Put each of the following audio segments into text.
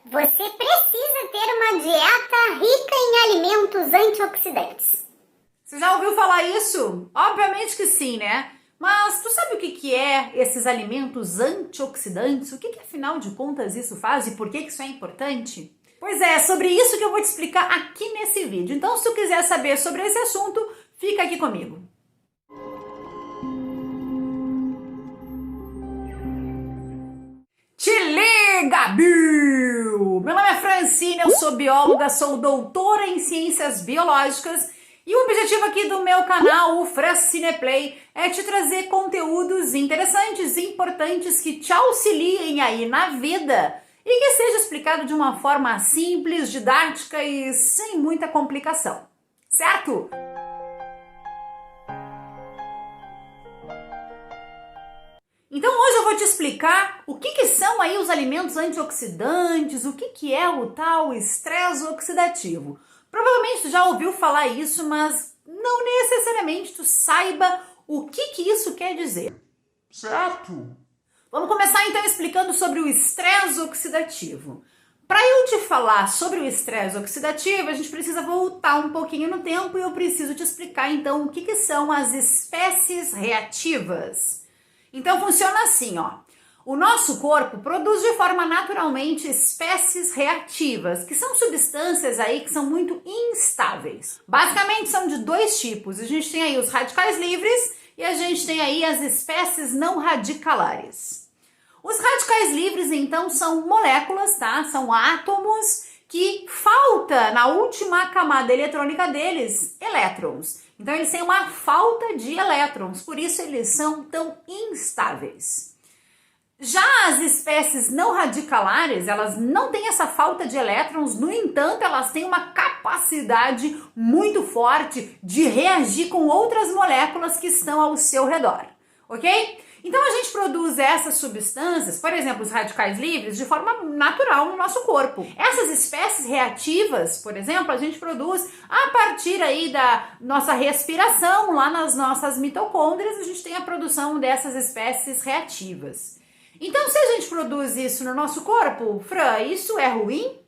Você precisa ter uma dieta rica em alimentos antioxidantes. Você já ouviu falar isso? Obviamente que sim, né? Mas tu sabe o que é esses alimentos antioxidantes? O que afinal de contas isso faz e por que isso é importante? Pois é sobre isso que eu vou te explicar aqui nesse vídeo. Então, se tu quiser saber sobre esse assunto, fica aqui comigo. Te liga, Bill! Meu nome é Francine, eu sou bióloga, sou doutora em ciências biológicas e o objetivo aqui do meu canal, o Francine Play, é te trazer conteúdos interessantes e importantes que te auxiliem aí na vida e que seja explicado de uma forma simples, didática e sem muita complicação, certo? Então hoje eu vou te explicar o que são aí os alimentos antioxidantes, o que é o tal estresse oxidativo. Provavelmente tu já ouviu falar isso, mas não necessariamente tu saiba o que isso quer dizer. Certo? Vamos começar então explicando sobre o estresse oxidativo. Para eu te falar sobre o estresse oxidativo, a gente precisa voltar um pouquinho no tempo e eu preciso te explicar então o que são as espécies reativas. Então funciona assim, ó. O nosso corpo produz de forma naturalmente espécies reativas, que são substâncias aí que são muito instáveis. Basicamente são de dois tipos. A gente tem aí os radicais livres e a gente tem aí as espécies não radicalares. Os radicais livres, então, são moléculas, tá? São átomos que falta na última camada eletrônica deles elétrons. Então eles têm uma falta de elétrons, por isso eles são tão instáveis. Já as espécies não radicalares, elas não têm essa falta de elétrons, no entanto, elas têm uma capacidade muito forte de reagir com outras moléculas que estão ao seu redor, ok? Então a gente produz essas substâncias, por exemplo, os radicais livres, de forma natural no nosso corpo. Essas espécies reativas, por exemplo, a gente produz a partir aí da nossa respiração, lá nas nossas mitocôndrias, a gente tem a produção dessas espécies reativas. Então, se a gente produz isso no nosso corpo, Fran, isso é ruim?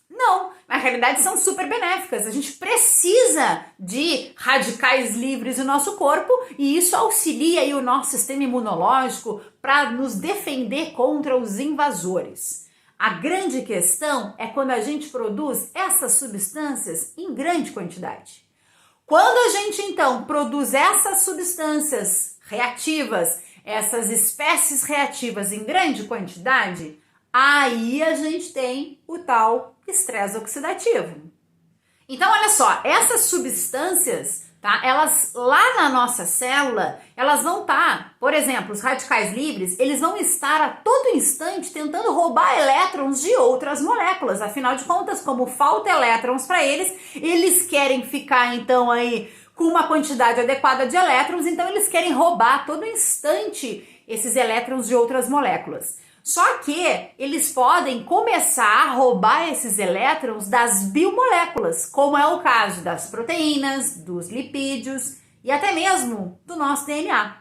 Não, na realidade são super benéficas. A gente precisa de radicais livres no nosso corpo e isso auxilia aí o nosso sistema imunológico para nos defender contra os invasores. A grande questão é quando a gente produz essas substâncias em grande quantidade. Quando a gente então produz essas substâncias reativas, essas espécies reativas em grande quantidade, aí a gente tem o tal estresse oxidativo. Então, olha só, essas substâncias, tá? Elas lá na nossa célula, elas vão estar, por exemplo, os radicais livres, eles vão estar a todo instante tentando roubar elétrons de outras moléculas. Afinal de contas, como falta elétrons para eles, eles querem ficar então aí com uma quantidade adequada de elétrons, então eles querem roubar a todo instante esses elétrons de outras moléculas. Só que eles podem começar a roubar esses elétrons das biomoléculas, como é o caso das proteínas, dos lipídios e até mesmo do nosso DNA.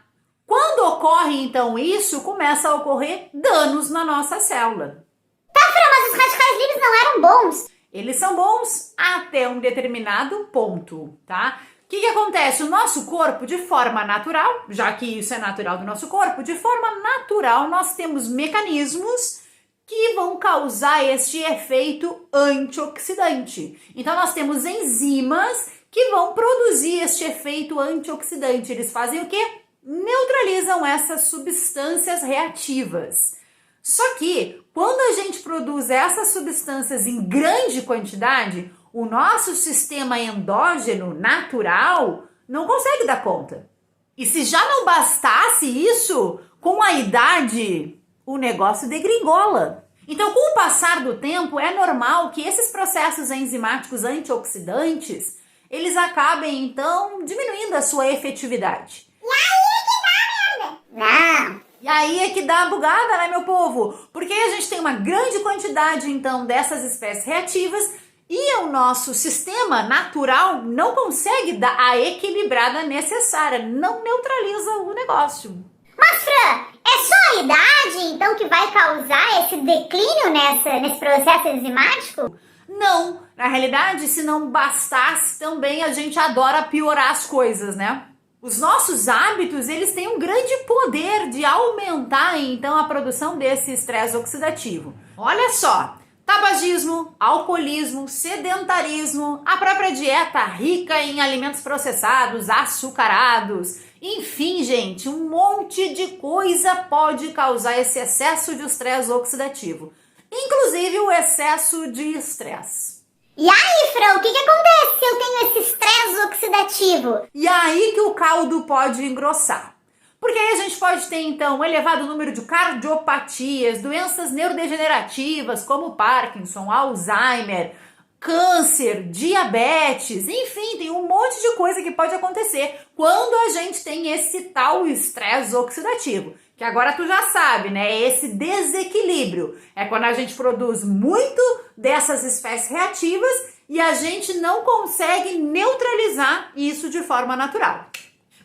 Quando ocorre então isso, começa a ocorrer danos na nossa célula. Tá, Fran, mas os radicais livres não eram bons. Eles são bons até um determinado ponto, tá? O que acontece? O nosso corpo, de forma natural, já que isso é natural do nosso corpo, de forma natural nós temos mecanismos que vão causar este efeito antioxidante. Então nós temos enzimas que vão produzir este efeito antioxidante. Eles fazem o quê? Neutralizam essas substâncias reativas. Só que quando a gente produz essas substâncias em grande quantidade, o nosso sistema endógeno natural não consegue dar conta. E se já não bastasse isso, com a idade, o negócio degringola. Então, com o passar do tempo, é normal que esses processos enzimáticos antioxidantes, eles acabem, então, diminuindo a sua efetividade. E aí que dá merda. Não. E aí é que dá a bugada, né, meu povo? Porque a gente tem uma grande quantidade, então, dessas espécies reativas e o nosso sistema natural não consegue dar a equilibrada necessária, não neutraliza o negócio. Mas, Fran, é É só a idade, então, que vai causar esse declínio nesse processo enzimático? Não, na realidade, se não bastasse também, a gente adora piorar as coisas, né? Os nossos hábitos, eles têm um grande poder de aumentar, então, a produção desse estresse oxidativo. Olha só, tabagismo, alcoolismo, sedentarismo, a própria dieta rica em alimentos processados, açucarados, enfim, gente, um monte de coisa pode causar esse excesso de estresse oxidativo, inclusive o excesso de estresse. E aí, Fran, o que acontece se eu tenho esse estresse oxidativo? E aí que o caldo pode engrossar. Porque aí a gente pode ter, então, um elevado número de cardiopatias, doenças neurodegenerativas como Parkinson, Alzheimer, câncer, diabetes, enfim, tem um monte de coisa que pode acontecer quando a gente tem esse tal estresse oxidativo. Que agora tu já sabe, né? Esse desequilíbrio é quando a gente produz muito dessas espécies reativas e a gente não consegue neutralizar isso de forma natural.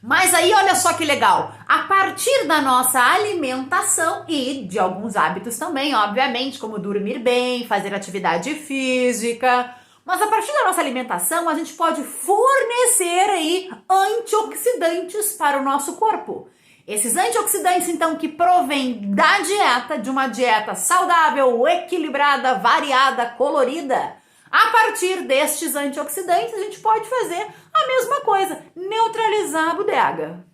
Mas aí olha só que legal, a partir da nossa alimentação e de alguns hábitos também, obviamente, como dormir bem, fazer atividade física, mas a partir da nossa alimentação a gente pode fornecer aí antioxidantes para o nosso corpo. Esses antioxidantes, então, que provêm da dieta, de uma dieta saudável, equilibrada, variada, colorida. A partir destes antioxidantes, a gente pode fazer a mesma coisa, neutralizar a bodega.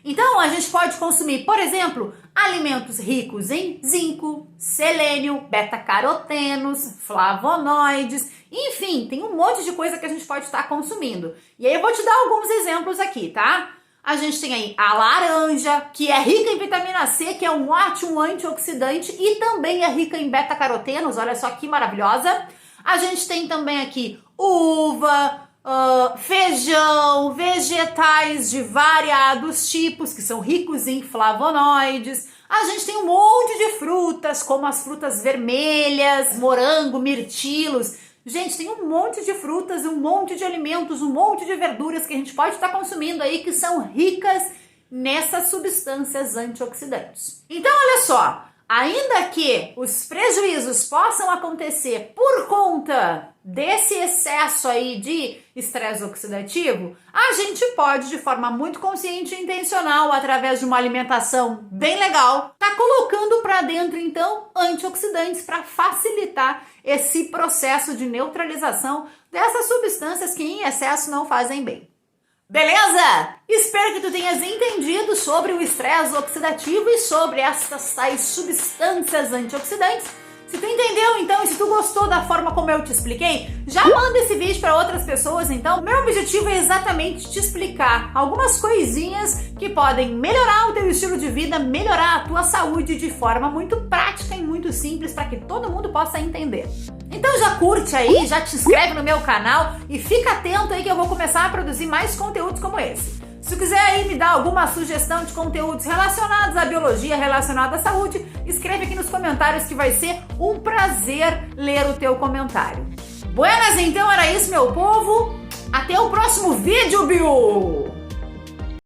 Então, a gente pode consumir, por exemplo, alimentos ricos em zinco, selênio, beta-carotenos, flavonoides, enfim, tem um monte de coisa que a gente pode estar consumindo. E aí eu vou te dar alguns exemplos aqui, tá? A gente tem aí a laranja, que é rica em vitamina C, que é um ótimo antioxidante e também é rica em beta-carotenos, olha só que maravilhosa. A gente tem também aqui uva, feijão, vegetais de variados tipos, que são ricos em flavonoides. A gente tem um monte de frutas, como as frutas vermelhas, morango, mirtilos. Gente, tem um monte de frutas, um monte de alimentos, um monte de verduras que a gente pode estar consumindo aí que são ricas nessas substâncias antioxidantes. Então, olha só, ainda que os prejuízos possam acontecer por conta desse excesso aí de estresse oxidativo, a gente pode, de forma muito consciente e intencional, através de uma alimentação bem legal, tá colocando para dentro, então, antioxidantes para facilitar esse processo de neutralização dessas substâncias que em excesso não fazem bem. Beleza? Espero que tu tenhas entendido sobre o estresse oxidativo e sobre essas tais substâncias antioxidantes. Se tu entendeu, então, e se tu gostou da forma como eu te expliquei, já manda esse vídeo para outras pessoas, então. Meu objetivo é exatamente te explicar algumas coisinhas que podem melhorar o teu estilo de vida, melhorar a tua saúde de forma muito prática e muito simples para que todo mundo possa entender. Então já curte aí, já te inscreve no meu canal e fica atento aí que eu vou começar a produzir mais conteúdos como esse. Se tu quiser aí me dar alguma sugestão de conteúdos relacionados à biologia, relacionados à saúde, escreve aqui nos comentários que vai ser um prazer ler o teu comentário. Buenas, então era isso, meu povo. Até o próximo vídeo, Biu!